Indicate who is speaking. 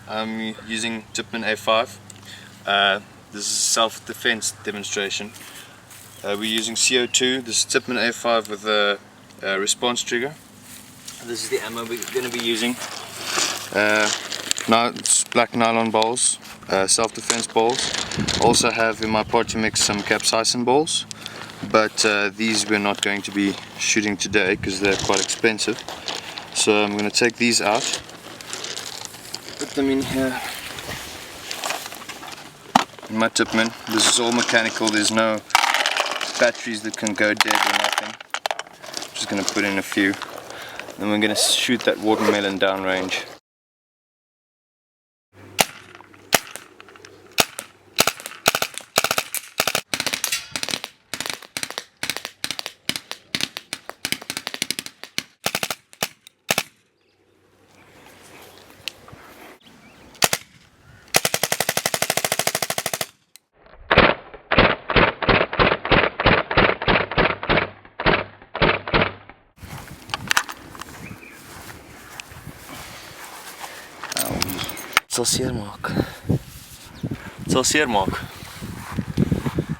Speaker 1: I'm using Tipman A5. This is a self-defense demonstration. We're using CO2. This is Tipman A5 with a response trigger. This is the ammo we're going to be using. Now it's black nylon balls, self-defense balls. Also have in my party mix some capsaicin balls, but these we're not going to be shooting today because they're quite expensive. So I'm going to take these out, put them in here in my Tipman. This is all mechanical, there's no batteries that can go dead or nothing. I'm just going to put in a few, and we're going to shoot that watermelon downrange. Het zal zeer maken. Het zal zeer maken.